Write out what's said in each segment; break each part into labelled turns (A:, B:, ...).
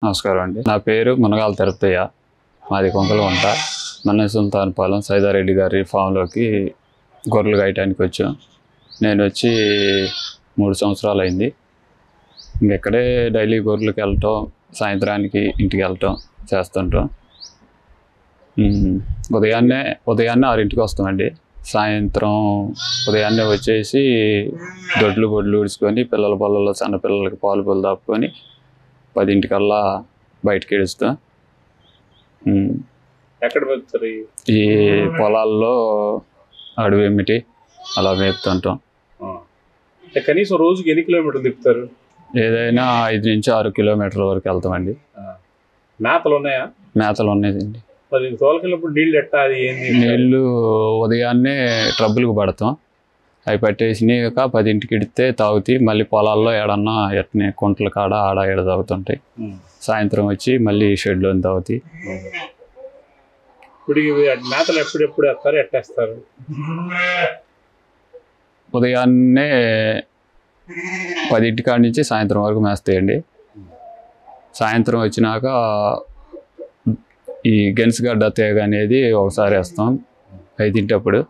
A: నమస్కారం అండి. నా పేరు మునగాల తిరుపతయ్య. మాది కొంకలగుంట. మన సుల్తాన్పాలెం సైదారెడ్డి గారి ఫామ్లోకి గొర్రెలు కాయటానికి వచ్చాం. నేను వచ్చి 3 సంవత్సరాలు అయింది. ఇంకెక్కడే డైలీ గొర్రెలకు వెళ్ళటం, సాయంత్రానికి ఇంటికి వెళ్ళటం చేస్తుంటాం. ఉదయాన్నే 6ంటికి వస్తామండి. సాయంత్రం ఉదయాన్నే వచ్చేసి దొడ్లు బొడ్లు ఊడ్చుకొని పిల్లల పొలంలో చిన్న పిల్లలకి పాలు దాపుకొని 10ంటికల్లా బయటకి ఇడుస్తాం.
B: ఎక్కడ పెడతారు?
A: ఈ పొలాల్లో అడవి ఏమిటి అలా మేపుతుంటాం.
B: కనీసం రోజుకి ఎన్ని కిలోమీటర్లు తిప్పుతారు?
A: ఏదైనా 5 నుంచి 6 కిలోమీటర్ల వరకు వెళ్తామండి.
B: మేతలు ఉన్నాయా?
A: మేతలు ఉన్నాయండి.
B: మరి తోలకెళ్ళినప్పుడు నీళ్ళు ఎట్టాది?
A: నీళ్ళు ఉదయాన్నే ట్రబ్బులకు పడతాం. అవి పట్టేసినాక 10ంటికి ఇడితే తాగుతాయి. మళ్ళీ పొలాల్లో ఏడన్నా ఎట్టనే కుంటల కాడ ఆడ ఏడ తాగుతుంటాయి. సాయంత్రం వచ్చి మళ్ళీ షెడ్లో తాగుతాయి.
B: ఇప్పుడు మేతలు ఎప్పుడెప్పుడు వేస్తారు, ఎట్టేస్తారు?
A: ఉదయాన్నే 10ంటి కాడి నుంచి సాయంత్రం వరకు మేస్తాయండి. సాయంత్రం వచ్చినాక ఈ గెన్స్గడ్డ తీగ అనేది ఒకసారి వేస్తాం 5ంటప్పుడు.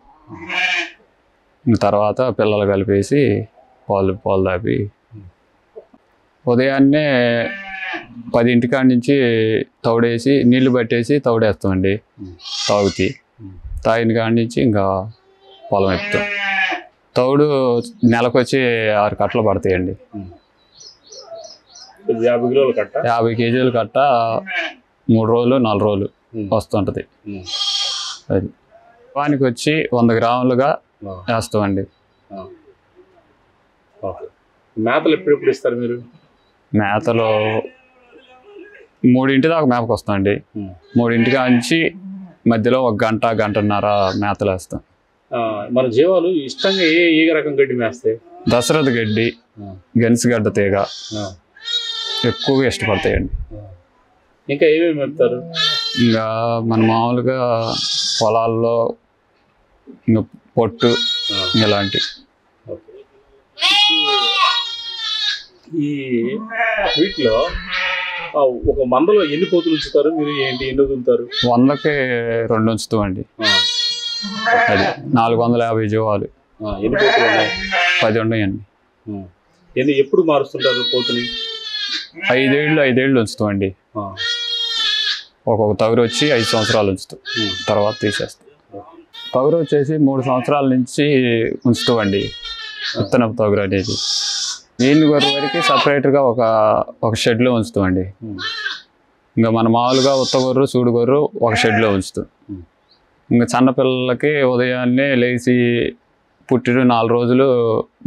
A: తర్వాత పిల్లలు కలిపేసి పాలు దాపి ఉదయాన్నే 10ంటి కాడి నుంచి తౌడేసి నీళ్లు పట్టేసి తౌడేస్తామండి. తాగుతాయి. తాగిన కాడి నుంచి ఇంకా పొలం ఎత్తాం. తౌడు నెలకొచ్చి 6 కట్టలు పడతాయండి.
B: 50 కిలోలు కట్ట?
A: 50 కేజీలు కట్ట 3 రోజులు 4 రోజులు వస్తుంటుంది. అది వానికి వచ్చి 100 గ్రాములుగా వేస్తామండి.
B: మేతలు ఎప్పుడెప్పుడు ఇస్తారు మీరు?
A: మేతలు 3ంటి దాకా మేపకు వస్తామండి. 3ంటికి నుంచి మధ్యలో 1 గంట గంటన్నర మేతలు వేస్తాం.
B: మన జీవాలు ఇష్టంగా ఏ రకం గడ్డి మేస్తాయి?
A: దశరథ గడ్డి, గెన్స్గడ్డ తీగ ఎక్కువగా ఇష్టపడతాయండి.
B: ఇంకా ఏమేమి మేపుతారు?
A: ఇంకా మన మామూలుగా పొలాల్లో పొట్టు ఇలాంటి.
B: ఈ వీటిలో ఒక మందలో ఎన్ని పోతులు ఉంచుతారు మీరు? ఎన్ని వదులుతారు?
A: 100కి 2 ఉంచుతామండి. అది 450 జీవాలు.
B: ఎన్ని పోతులు ఉన్నాయి?
A: 10 ఉన్నాయండి.
B: ఎప్పుడు మారుస్తుంటారు పోతుని?
A: 5 ఏళ్ళు ఉంచుతామండి. ఒక్కొక్క తగురు వచ్చి 5 సంవత్సరాలు ఉంచుతాం, తర్వాత తీసేస్తాం. తగురు వచ్చేసి 3 సంవత్సరాల నుంచి ఉంచుతామండి. విత్తనపు తగురు అనేది నీళ్ళు గొర్రె వరకు సపరేట్గా ఒక షెడ్లో ఉంచుతామండి. ఇంకా మన మామూలుగా ఉత్త గొర్రె సూడు గొర్రె ఒక షెడ్లో ఉంచుతాం. ఇంకా చిన్నపిల్లలకి ఉదయాన్నే లేచి పుట్టిన 4 రోజులు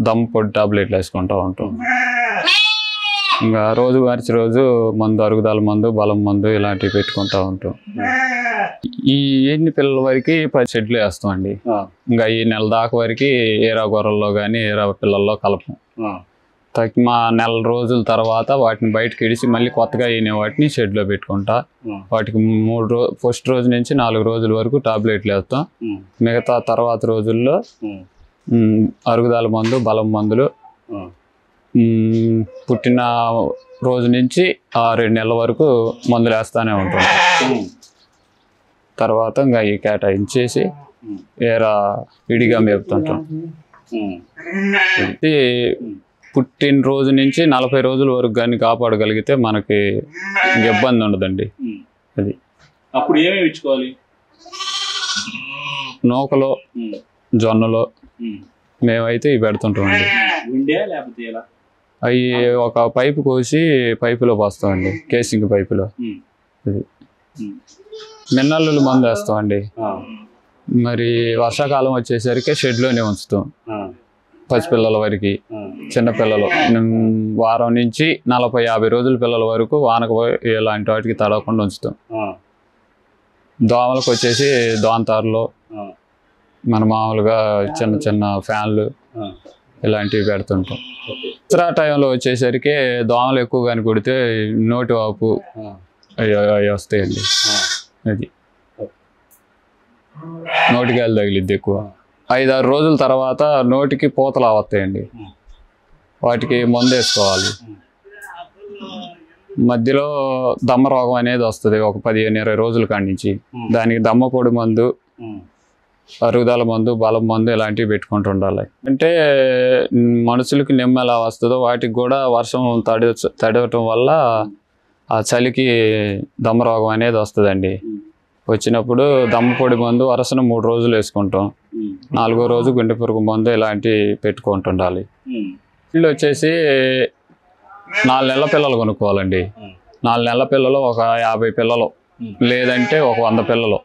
A: దమ్ పొడి టాబ్లెట్లు వేసుకుంటూ ఉంటాం. ఇంకా రోజు మార్చి రోజు మందు, అరుగుదల మందు, బలం మందు ఇలాంటివి పెట్టుకుంటూ ఉంటాం. ఈ ఎన్ని పిల్లల వరకు 10 షెడ్లు వేస్తామండి. ఇంకా ఈ నెల దాకా వరకు ఏరా గొర్రెల్లో కానీ ఏరా పిల్లల్లో కలపం. మా నెల రోజుల తర్వాత వాటిని బయటకు ఇడిచి మళ్ళీ కొత్తగా అయిన వాటిని షెడ్లో పెట్టుకుంటా. వాటికి ఫస్ట్ రోజు నుంచి 4 రోజుల వరకు టాబ్లెట్లు వేస్తాం. మిగతా తర్వాత రోజుల్లో అరుగుదల మందు, బలం మందులు పుట్టిన రోజు నుంచి 2 నెలల వరకు మందులు వేస్తూనే ఉంటాం. తర్వాత ఇంకా ఈ కేటాయించేసి ఏరా విడిగా మేపుతుంటాం. ఇది పుట్టిన రోజు నుంచి 40 రోజుల వరకు కానీ కాపాడగలిగితే మనకి ఇబ్బంది ఉండదండి. అది
B: అప్పుడు ఏమేమి ఇచ్చుకోవాలి?
A: నూకలో, జొన్నలో మేమైతే ఇవి పెడుతుంటామండి. అవి ఒక పైపు కోసి పైపులో పోస్తామండి, కేసింగ్ పైపులో. అది మిన్నల్లులు మందు వేస్తామండి. మరి వర్షాకాలం వచ్చేసరికి షెడ్లోనే ఉంచుతాం. పసిపిల్లల వరకు, చిన్నపిల్లలు వారం నుంచి 40-50 రోజుల పిల్లల వరకు వానకు ఇలాంటి వాటికి తడవకుండా ఉంచుతాం. దోమలకు వచ్చేసి దోమతారులో మన మామూలుగా చిన్న చిన్న ఫ్యాన్లు ఇలాంటివి పెడుతుంటాం. దసరా టైంలో వచ్చేసరికి దోమలు ఎక్కువగాని కొడితే నోటి వాపు అవి వస్తాయండి. అది నోటికాయలు తగిలిద్ది ఎక్కువ. 5-6 రోజుల తర్వాత నోటికి పూతలు వస్తాయండి. వాటికి మందు వేసుకోవాలి. మధ్యలో దమ్మ రోగం అనేది వస్తుంది ఒక 15-20 రోజుల కాడి నుంచి. దానికి దమ్మ పొడి మందు, అరుగుదల మందు, బలం మందు ఇలాంటివి పెట్టుకుంటూ ఉండాలి. అంటే మనుషులకి నిమ్మ ఎలా వస్తుందో వాటికి కూడా వర్షం తడవటం వల్ల ఆ చలికి దమ్మ రోగం అనేది వస్తుందండి. వచ్చినప్పుడు దమ్మ పొడి మందు వరుసను 3 రోజులు వేసుకుంటాం. 4వ రోజు గుండె పురుగు మందు ఇలాంటివి పెట్టుకుంటుండాలి. వీళ్ళు వచ్చేసి 4 నెలల పిల్లలు కొనుక్కోవాలండి. 4 నెలల పిల్లలు ఒక 50 పిల్లలు లేదంటే ఒక 100 పిల్లలు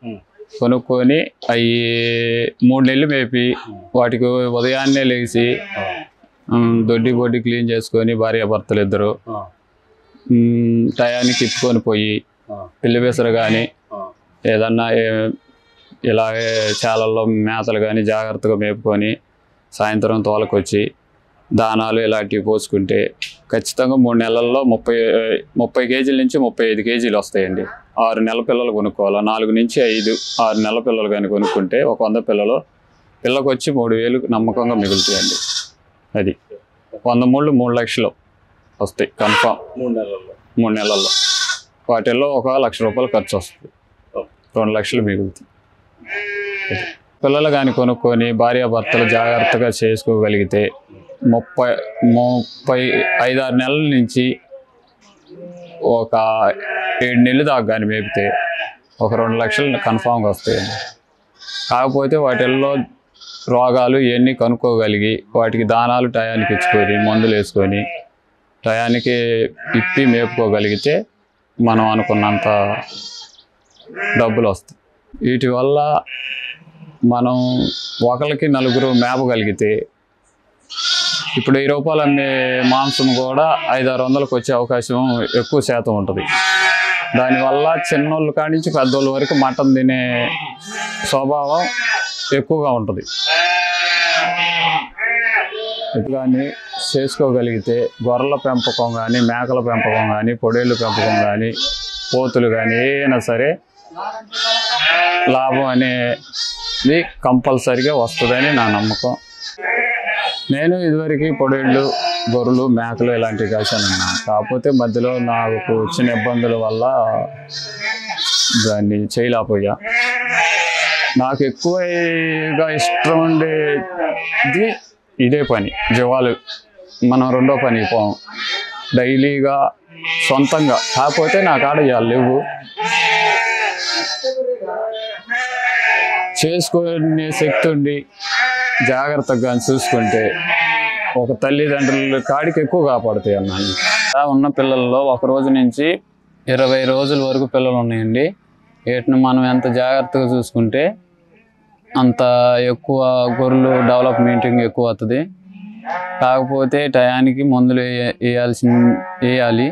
A: కొనుక్కొని అవి 3 నెలలు మేపి వాటికి ఉదయాన్నే లేచి దొడ్డి బొడ్డి క్లీన్ చేసుకొని భార్యాభర్తలు ఇద్దరు టయానికి ఇప్పుకొని పోయి పిల్లి విసరు కానీ ఏదన్నా ఇలాగే చాలల్లో మేతలు కానీ జాగ్రత్తగా మేపుకొని సాయంత్రం తోలకొచ్చి దానాలు ఇలాంటివి పోసుకుంటే ఖచ్చితంగా 3 నెలల్లో 30 కేజీల నుంచి 35 కేజీలు వస్తాయండి. 6 నెలల పిల్లలు కొనుక్కోవాలి. 4 నుంచి 5, 6 నెలల పిల్లలు కానీ కొనుక్కుంటే ఒక 100 పిల్లలు పిల్లకి వచ్చి 3,000 నమ్మకంగా మిగులుతాయండి. అది 100 మూళ్ళు 3 లక్షలు వస్తాయి కన్ఫామ్ 3 నెలల్లో. వాటిల్లో ఒక ₹1,00,000 ఖర్చు వస్తుంది. 2 లక్షలు మిగులుతాయి. పిల్లలు కానీ కొనుక్కొని భార్యాభర్తలు జాగ్రత్తగా చేసుకోగలిగితే 35-6 నెలల నుంచి ఒక 7 నెలలు దాకా కానీ మేపితే ఒక 2 లక్షలు కన్ఫామ్గా వస్తాయండి. కాకపోతే వాటిల్లో రోగాలు ఇవన్నీ కనుక్కోగలిగి వాటికి దానాలు టయానికి ఇచ్చుకొని మందులు వేసుకొని టయానికి ఇప్పి మేపుకోగలిగితే మనం అనుకున్నంత డబ్బులు వస్తాయి. వీటి వల్ల మనం ఒకరికి 4 మేపగలిగితే ఇప్పుడు ₹1000 అమ్మే మాంసం కూడా 500-600లకు వచ్చే అవకాశం ఎక్కువ శాతం ఉంటుంది. దానివల్ల చిన్నోళ్ళ కాడి నుంచి పెద్దోళ్ళ వరకు మటన్ తినే స్వభావం ఎక్కువగా ఉంటుంది. కానీ చేసుకోగలిగితే గొర్రెల పెంపకం కానీ, మేకల పెంపకం కానీ, పొడేళ్ళ పెంపకం కానీ, పోతులు కానీ ఏదైనా సరే లాభం అనేది కంపల్సరిగా వస్తుందని నా నమ్మకం. నేను ఇదివరకు పొడేళ్ళు, గొర్రెలు, మేకలు ఇలాంటివి కాశానన్నా. కాకపోతే మధ్యలో నాకు వచ్చిన ఇబ్బందుల వల్ల దాన్ని చేయలేకపోయా. నాకు ఎక్కువగా ఇష్టం ఉండేది ఇదే పని. జీవాలు మనం రెండో పని పోం డైలీగా సొంతంగా. కాకపోతే నా కాడ ఇవాళ లేవు. చేసుకునే శక్తి ఉండి జాగ్రత్తగా చూసుకుంటే ఒక తల్లిదండ్రుల కాడికి ఎక్కువ కాపాడుతాయి అన్నాను. ఉన్న పిల్లల్లో 1 రోజు నుంచి 20 రోజుల వరకు పిల్లలు ఉన్నాయండి. వీటిని మనం ఎంత జాగ్రత్తగా చూసుకుంటే అంత ఎక్కువ గొర్రెలు డెవలప్మెంటింగ్ ఎక్కువ అవుతుంది. కాకపోతే టయానికి మందులు వేయాలి.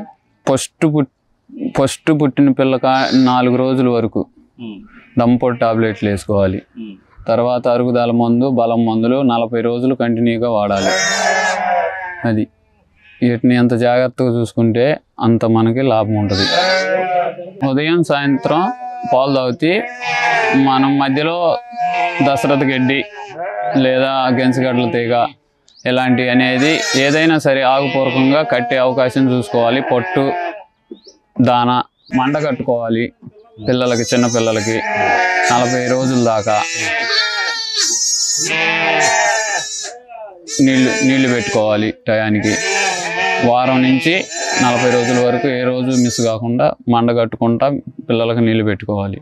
A: ఫస్ట్ పుట్టిన పిల్లక 4 రోజుల వరకు దమ్పొడి టాబ్లెట్లు వేసుకోవాలి. తర్వాత అరుగుదల మందు, బలం మందులు 40 రోజులు కంటిన్యూగా వాడాలి. అది వీటిని ఎంత జాగ్రత్తగా చూసుకుంటే అంత మనకి లాభం ఉంటుంది. ఉదయం సాయంత్రం పాలు తాగితే మనం మధ్యలో దశరథ గడ్డి లేదా గెంచగడ్డల తీగ ఇలాంటి అనేది ఏదైనా సరే ఆకుపూర్వకంగా కట్టే అవకాశం చూసుకోవాలి. పొట్టు దానా మండ కట్టుకోవాలి. పిల్లలకి, చిన్న పిల్లలకి 40 రోజుల దాకా నీళ్లు పెట్టుకోవాలి టయానికి. వారం నుంచి 40 రోజుల వరకు ఏ రోజు మిస్ కాకుండా మండ కట్టుకుంటా పిల్లలకు నీళ్లు పెట్టుకోవాలి.